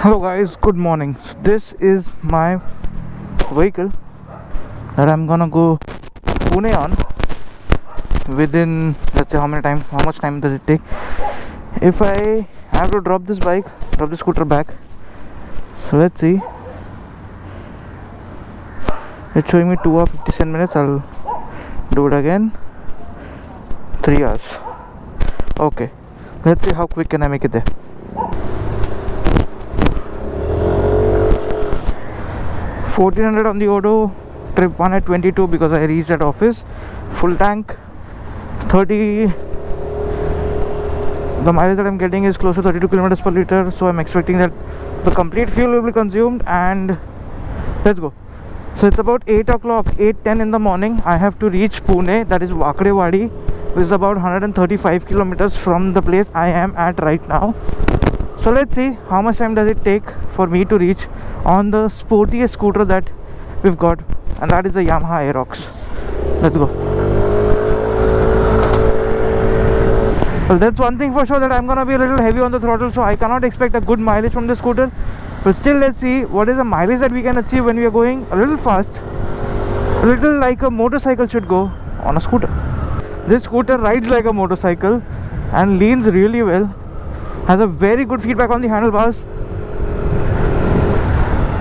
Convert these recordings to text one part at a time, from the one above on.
Hello guys, good morning. So this is my vehicle that I'm gonna go Pune on within, let's say, how much time does it take if I have to drop this scooter back. So let's see, it's showing me 2 hours 57 minutes. I'll do it again. 3 hours. Okay, let's see how quick can I make it there. 1400 on the Odo, trip 1 at 22 because I reached at office. Full tank 30. The mileage that I'm getting is close to 32 kilometers per liter, so I'm expecting that the complete fuel will be consumed. And let's go. So it's about 8 o'clock, 8:10 in the morning. I have to reach Pune, that is Wakadewadi, which is about 135 kilometers from the place I am at right now. So let's see how much time does it take for me to reach on the sportiest scooter that we've got, and that is the Yamaha Aerox. Let's go. Well, that's one thing for sure, that I'm gonna be a little heavy on the throttle, so I cannot expect a good mileage from the scooter. But still, let's see what is the mileage that we can achieve when we are going a little fast, a little like a motorcycle should go on a scooter. This scooter rides like a motorcycle and leans really well, has a very good feedback on the handlebars.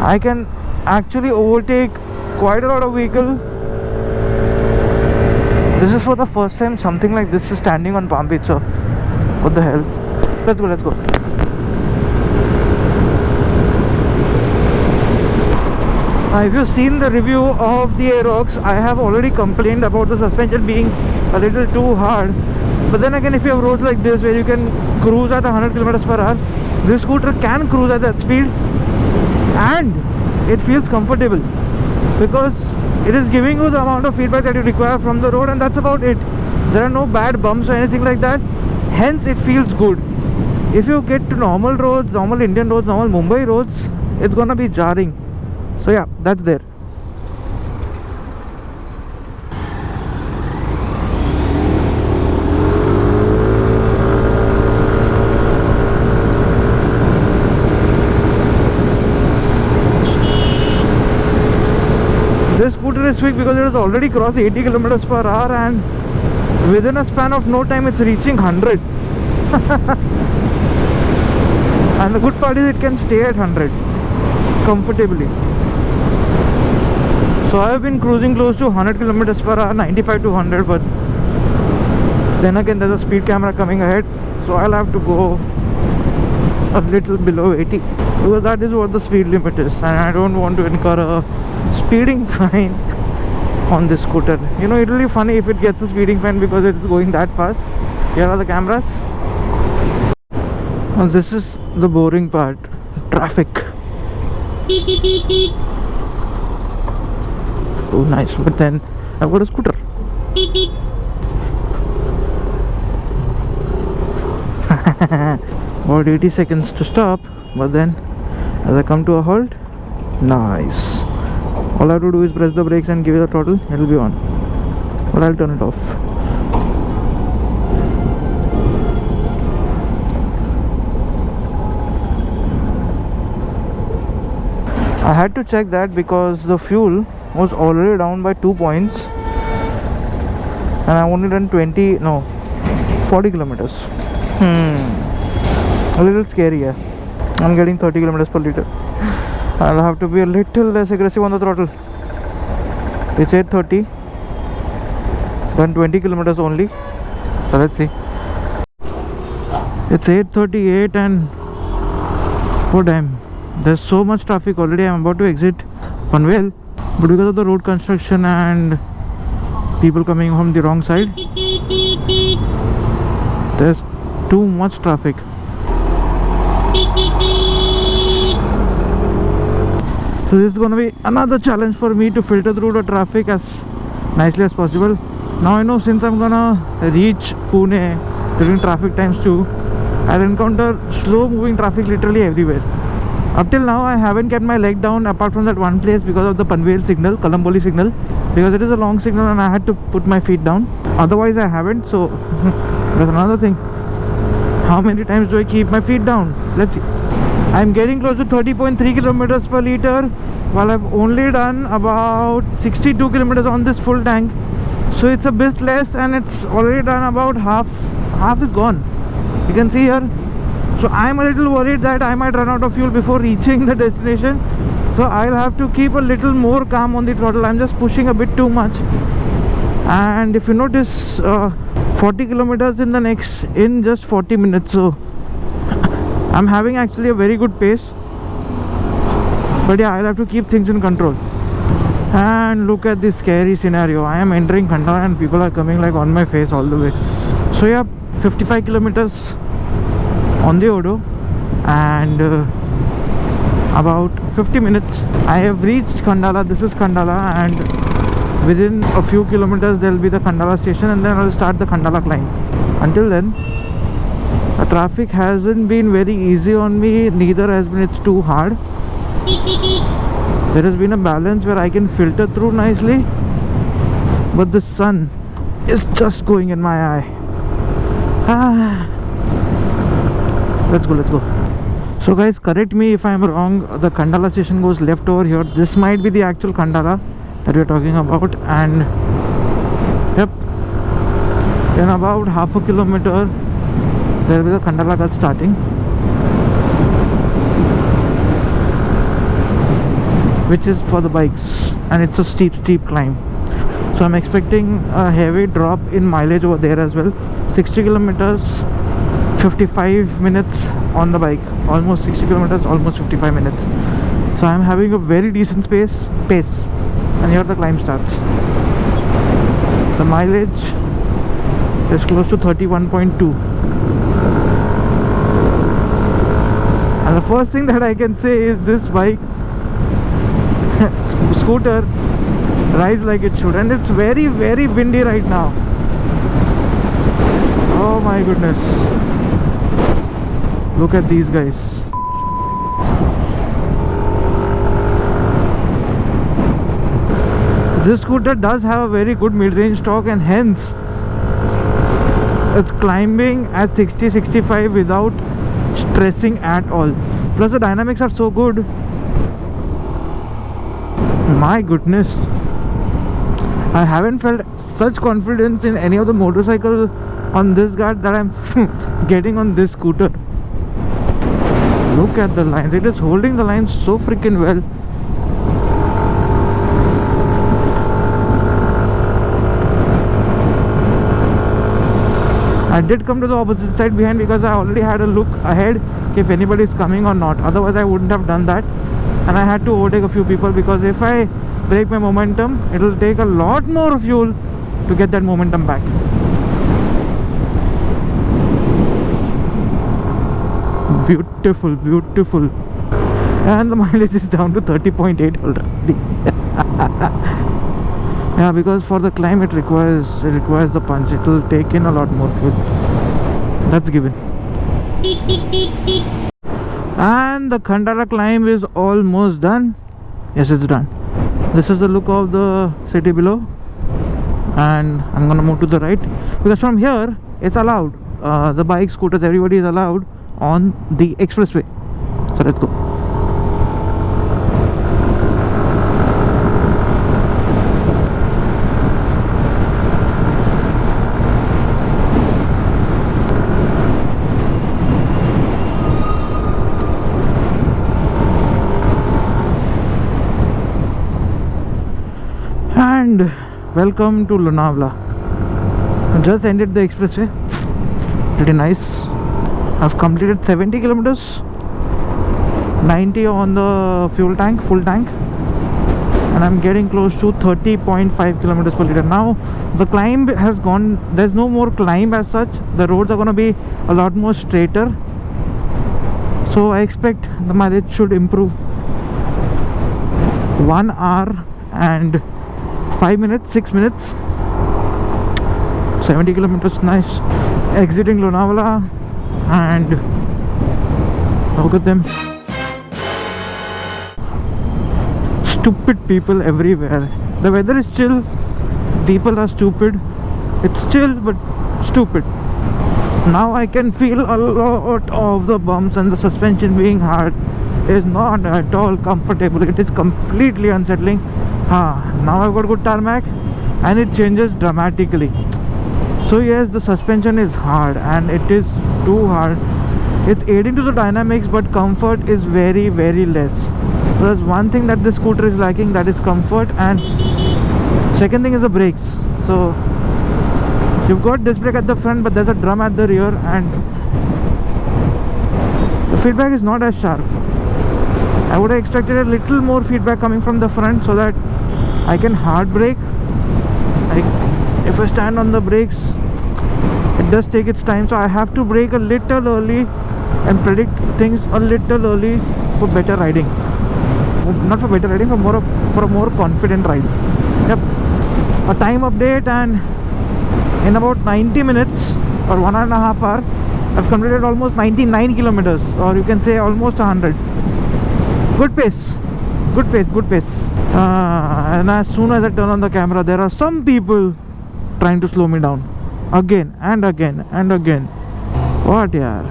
I can actually overtake quite a lot of vehicle. This is for the first time something like this is standing on Palm Beach, so what the hell. Let's go. If you've seen the review of the Aerox, I have already complained about the suspension being a little too hard. But then again, if you have roads like this where you can cruise at 100 kilometers per hour, this scooter can cruise at that speed and it feels comfortable because it is giving you the amount of feedback that you require from the road, and that's about it. There are no bad bumps or anything like that, hence it feels good. If you get to normal roads, normal Indian roads, normal Mumbai roads, it's gonna be jarring. So yeah, that's there. This scooter is sweet because it has already crossed 80 kilometers per hour, and within a span of no time it's reaching 100. And the good part is it can stay at 100 comfortably. So I have been cruising close to 100 kilometers per hour, 95 to 100, but then again there's a speed camera coming ahead, so I'll have to go a little below 80 because that is what the speed limit is, and I don't want to incur a speeding fine on this scooter. You know, it will be funny if it gets a speeding fine because it is going that fast. Here are the cameras. Well, this is the boring part, traffic. Oh nice, but then I've got a scooter. About 80 seconds to stop, but then as I come to a halt, nice. All I have to do is press the brakes and give it a throttle, it will be on. But I'll turn it off. I had to check that because the fuel was already down by 2 points and I only done 40 kilometers. A little scary, yeah. I'm getting 30 kilometers per liter. I'll have to be a little less aggressive on the throttle. It's 8:30, done 20 kilometers only. So let's see. It's 8:38 and oh damn, there's so much traffic already. I'm about to exit Panvel, but because of the road construction and people coming from the wrong side, there's too much traffic. So this is going to be another challenge for me to filter through the traffic as nicely as possible. Now I know since I'm gonna reach Pune during traffic times too, I'll encounter slow moving traffic literally everywhere. Up till now I haven't kept my leg down apart from that one place because of the Panvel signal, Kalamboli signal, because it is a long signal and I had to put my feet down. Otherwise I haven't, so that's another thing. How many times do I keep my feet down? Let's see. I'm getting close to 30.3 kilometers per liter, while I've only done about 62 kilometers on this full tank. So it's a bit less, and it's already done about half is gone, you can see here. So I'm a little worried that I might run out of fuel before reaching the destination, so I'll have to keep a little more calm on the throttle. I'm just pushing a bit too much. And if you notice, 40 kilometers in just 40 minutes, so I'm having actually a very good pace. But yeah, I'll have to keep things in control. And look at this scary scenario. I am entering Khandala and people are coming like on my face all the way. So yeah, 55 kilometers on the Odo, and about 50 minutes I have reached Khandala. This is Khandala, and within a few kilometers there will be the Khandala station, and then I'll start the Khandala climb. Until then, the traffic hasn't been very easy on me, neither has been it's too hard. There has been a balance where I can filter through nicely, but the sun is just going in my eye. Let's go. So guys, correct me if I'm wrong. The Khandala station goes left over here. This might be the actual Khandala that we're talking about, and yep, in about half a kilometer there will be the Khandala Ghat starting, which is for the bikes, and it's a steep climb. So I'm expecting a heavy drop in mileage over there as well. 60 kilometers, 55 minutes on the bike. Almost 60 kilometers, almost 55 minutes. So I'm having a very decent pace, and here the climb starts. The mileage is close to 31.2. And the first thing that I can say is this bike scooter rides like it should, and it's very windy right now. Oh my goodness, look at these guys. This scooter does have a very good mid-range torque, and hence it's climbing at 60-65 without stressing at all. Plus the dynamics are so good. My goodness, I haven't felt such confidence in any of the motorcycle on this Ghat that I'm getting on this scooter. Look at the lines. It is holding the lines so freaking well. I did come to the opposite side behind because I already had a look ahead if anybody is coming or not. Otherwise I wouldn't have done that, and I had to overtake a few people, because if I break my momentum, it will take a lot more fuel to get that momentum back. Beautiful. And the mileage is down to 30.8 already. Yeah, because for the climb it requires the punch. It will take in a lot more fuel. That's given. And the Khandala climb is almost done. Yes, it's done. This is the look of the city below, and I'm gonna move to the right, because from here it's allowed. The bike, scooters, everybody is allowed on the expressway. So let's go. And welcome to Lonavala. Just ended the expressway. Pretty nice. I've completed 70 kilometers, 90 on the full tank, and I'm getting close to 30.5 kilometers per liter. Now the climb has gone. There's no more climb as such. The roads are going to be a lot more straighter, so I expect the mileage should improve. 1 hour and 5 minutes, 6 minutes, 70 kilometers. Nice. Exiting Lonavala, and look at them. Stupid people everywhere. The weather is chill, people are stupid. It's chill but stupid. Now I can feel a lot of the bumps, and the suspension being hard is not at all comfortable. It is completely unsettling. Now I've got good tarmac and it changes dramatically. So yes, the suspension is hard and it is too hard. It's aiding to the dynamics, but comfort is very less. So there's one thing that this scooter is lacking, that is comfort, and second thing is the brakes. So you've got disc brake at the front, but there's a drum at the rear, and the feedback is not as sharp. I would have expected a little more feedback coming from the front so that I can hard brake. Like if I stand on the brakes, it does take its time, so I have to brake a little early and predict things a little early for better riding. Not for better riding, for a more confident ride. Yep. A time update, and in about 90 minutes or 1.5 hours, I've completed almost 99 kilometers, or you can say almost 100. Good pace, good pace, good pace. And as soon as I turn on the camera, there are some people trying to slow me down again and again and again. What, yeah?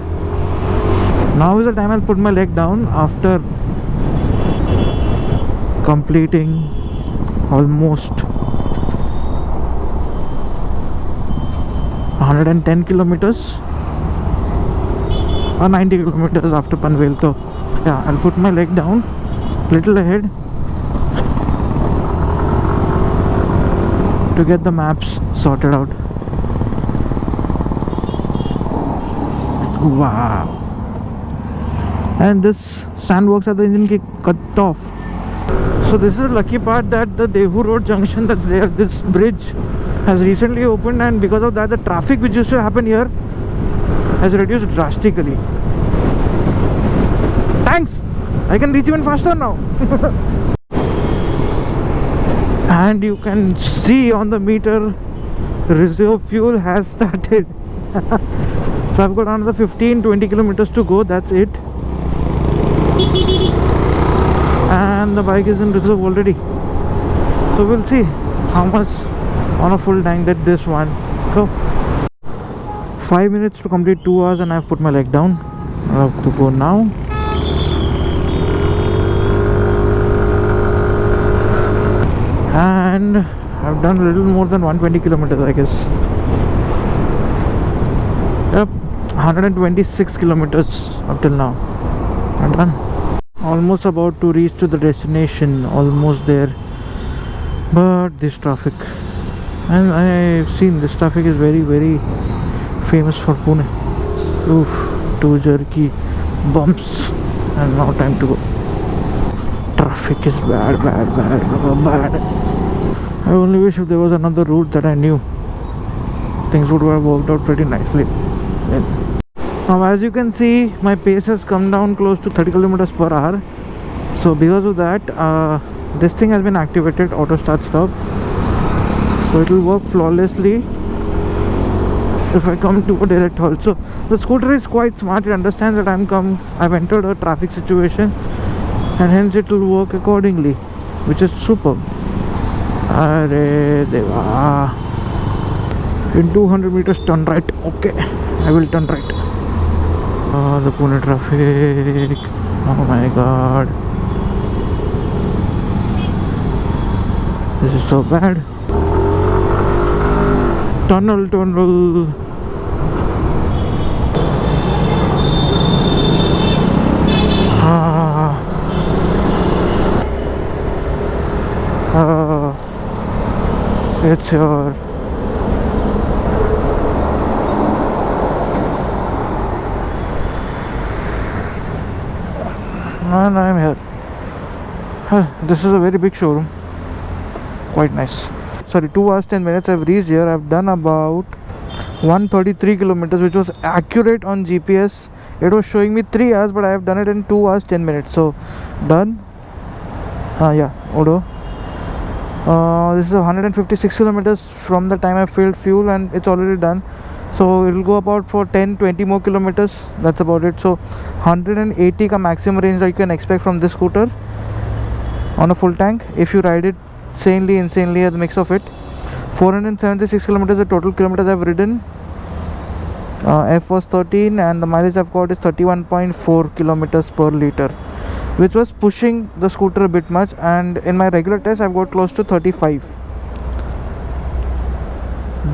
Now is the time I'll put my leg down after completing almost 110 kilometers or 90 kilometers after Panvel. So yeah, I'll put my leg down little ahead to get the maps sorted out. Wow. And this sandworks at the engine kick cut off. So this is the lucky part, that the Dehu Road junction that's there, this bridge has recently opened, and because of that the traffic which used to happen here has reduced drastically. Thanks! I can reach even faster now. And you can see on the meter, reserve fuel has started. So I've got another 15-20 kilometers to go, that's it. And the bike is in reserve already. So we'll see how much on a full tank that this one go. 5 minutes to complete 2 hours, and I've put my leg down. I have to go now. And I've done a little more than 120 kilometers, I guess. Yep, 126 kilometers up till now. I'm done. Almost about to reach to the destination, almost there. But this traffic, and I've seen this traffic is very famous for Pune. Oof, too jerky, bumps, and now time to go. Traffic is bad. I only wish if there was another route that I knew, things would have worked out pretty nicely. Now as you can see, my pace has come down close to 30 kilometers per hour. So because of that, this thing has been activated, auto start stop. So it will work flawlessly if I come to a direct halt. So the scooter is quite smart. It understands that I've entered a traffic situation, and hence it will work accordingly, which is superb. Are deva. In 200 meters turn right. Okay, I will turn right. The Pune traffic. Oh my god, this is so bad. Tunnel. It's here. And I'm here. This is a very big showroom. Quite nice. Sorry, 2 hours 10 minutes I've reached here. I've done about 133 kilometers, which was accurate on GPS. It was showing me 3 hours, but I have done it in 2 hours 10 minutes. So done. Yeah, Odo. This is 156 kilometers from the time I filled fuel, and it's already done. So it will go about for 10-20 more kilometers. That's about it. So 180 ka maximum range that you can expect from this scooter on a full tank if you ride it insanely, a mix of it. 476 kilometers the total kilometers I've ridden, F was 13 and the mileage I've got is 31.4 kilometers per liter, which was pushing the scooter a bit much, and in my regular test I've got close to 35.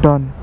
Done.